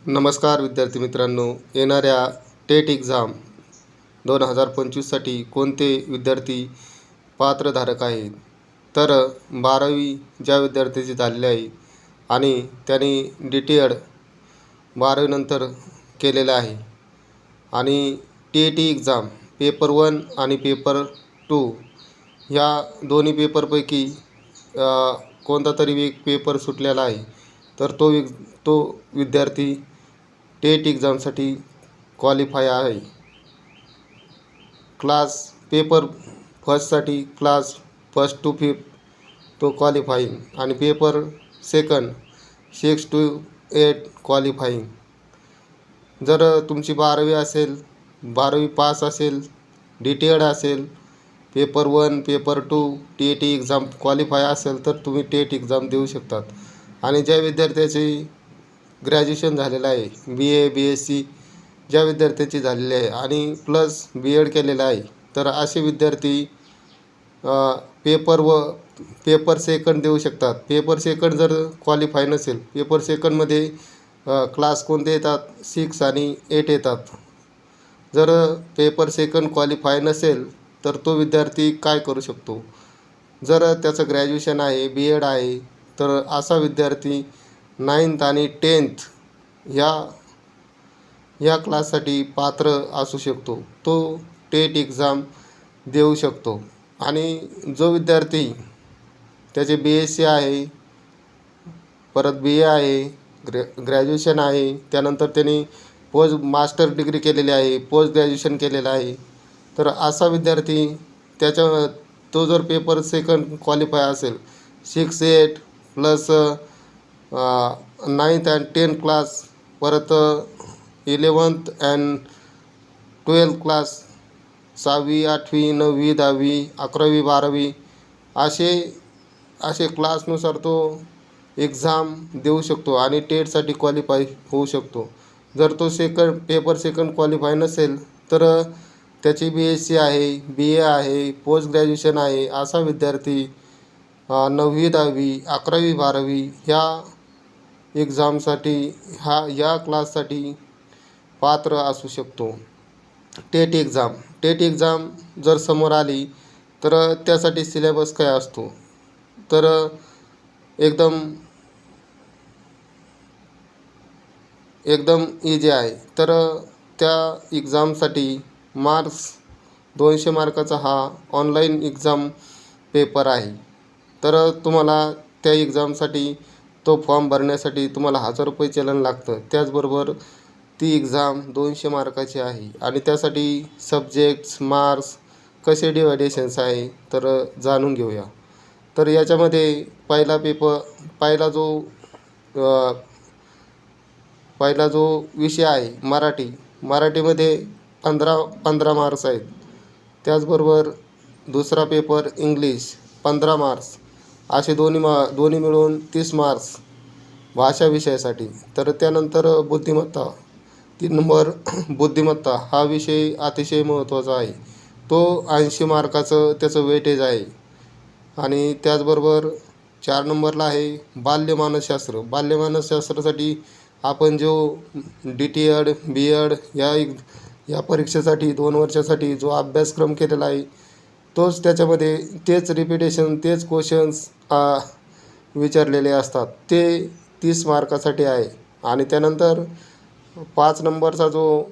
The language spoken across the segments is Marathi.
नमस्कार विद्यार्थी मित्रांनो, येणाऱ्या टेट एक्झाम 2025साठी कोणते विद्यार्थी पात्रधारक आहेत? तर 12वी ज्या विद्यार्थ्याची झालेली आहे आणि त्यांनी DTED 12वीनंतर केलेलं आहे आणि TET एक्झाम पेपर 1 आणि पेपर 2 ह्या दोन्ही पेपरपैकी कोणता तरी एक पेपर सुटलेला आहे, तर तो विद्यार्थी टेट एक्झामसाठी क्वालिफाय आहे. क्लास पेपर फर्स्टसाठी क्लास 1 to 5 तो क्वालिफाईंग आणि पेपर सेकंड 6 to 8 क्वालिफाईंग. जर तुमची 12वी असेल, 12वी पास असेल, DTED असेल, paper 1 paper 2 TET exam qualify असेल तर तुम्ही टेट एक्झाम देऊ शकतात. आणि ज्या विद्यार्थ्याची ग्रॅज्युएशन झालेलं आहे, BA BSc ज्या विद्यार्थ्याची झालेली आहे आणि प्लस BEd केलेलं आहे, तर असे विद्यार्थी पेपर सेकंड देऊ शकतात. पेपर सेकंड जर क्वालिफाय नसेल, पेपर सेकंडमध्ये क्लास कोणते येतात, 6 आणि 8 येतात. जर पेपर सेकंड क्वालिफाय नसेल तर तो विद्यार्थी काय करू शकतो? जर त्याचं ग्रॅज्युएशन आहे, BEd आहे, तर असा विद्यार्थी 9th आणि 10th ह्या क्लाससाठी पात्र असू शकतो. तो टेट एक्झाम देऊ शकतो. आणि जो विद्यार्थी त्याचे BSc आहे, परत BA आहे, ग्रॅज्युएशन आहे, त्यानंतर त्यांनी मास्टर डिग्री केलेली आहे, पोस्ट ग्रॅज्युएशन केलेलं आहे, तर असा विद्यार्थी तो जर पेपर सेकंड क्वालिफाय असेल, 6 8 plus 9th and 10th class, परत 11th and 12th क्लास, 6वी 8वी 9वी 10वी 11वी 12वी असे क्लासनुसार तो एक्झाम देऊ शकतो आणि टेटसाठी क्वालिफाय होऊ शकतो. जर तो पेपर सेकंड क्वालिफाय नसेल तर त्याची BSc आहे, BA आहे, पोस्ट ग्रॅज्युएशन आहे, असा विद्यार्थी 9वी 10वी 11वी 12वी ह्या एक्झामसाठी या क्लाससाठी पात्र असू शकतो. टेट एक्झाम जर समोर आली तर त्यासाठी सिलेबस काय असतो, तर एकदम इझी आहे. तर त्या एक्झामसाठी मार्क्स 200 मार्काचा हा ऑनलाईन एक्झाम पेपर आहे. तर तुम्हाला त्या एक्झामसाठी तो फॉर्म भरण्यासाठी तुम्हाला 1000 रुपये चलन लागतं. त्याचबरोबर ती एक्झाम 200 मार्काची आहे आणि त्यासाठी सब्जेक्ट्स मार्क्स कसे डिवायडेशन्स आहे तर जाणून घेऊया. तर याच्यामध्ये पहिला जो विषय आहे मराठीमध्ये 15 मार्क्स आहेत. त्याचबरोबर दुसरा पेपर इंग्लिश 15 मार्क्स, असे दोन्ही मिळून 30 मार्क्स भाषा विषयासाठी. तर त्यानंतर बुद्धिमत्ता 3 नंबर बुद्धिमत्ता हा विषय अतिशय महत्त्वाचा आहे. तो 80 मार्काचं त्याचं वेटेज आहे. आणि त्याचबरोबर 4 नंबरला आहे बाल्यमानसशास्त्र. बाल्यमानसशास्त्रासाठी आपण जो DTED BEd या परीक्षेसाठी 2 वर्षासाठी जो अभ्यासक्रम केलेला आहे, तोच त्याच्यामध्ये तेच रिपिटेशन तेच क्वेश्चन्स विचारलेले असतात. ते 30 मार्कासाठी आहे. आणि त्यानंतर 5 नंबरचा जो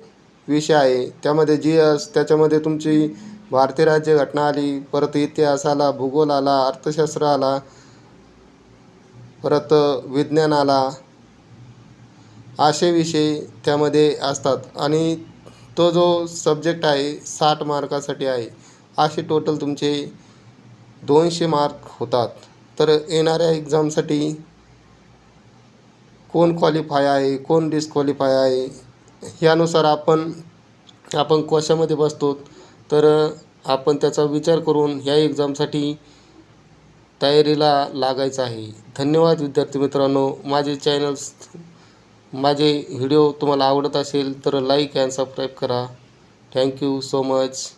विषय आहे त्यामध्ये GS, त्याच्यामध्ये तुमची भारतीय राज्यघटना आली, परत इतिहास आला, भूगोल आला, अर्थशास्त्र आला, परत विज्ञान आला, असे विषय त्यामध्ये असतात. आणि तो जो सब्जेक्ट आहे 60 मार्कासाठी आहे. असे टोटल तुमचे 200 मार्क होतात. तर येणाऱ्या एक्झामसाठी कोण क्वालिफाय आहे, कोण डिस्क्वालिफाय आहे, ह्यानुसार आपण कशामध्ये बसतो, तर आपण त्याचा विचार करून ह्या एक्झामसाठी तयारीला लागायचं आहे. धन्यवाद विद्यार्थी मित्रांनो. माझे व्हिडिओ तुम्हाला आवडत असेल तर लाईक अँड सबस्क्राईब करा. Thank you so much.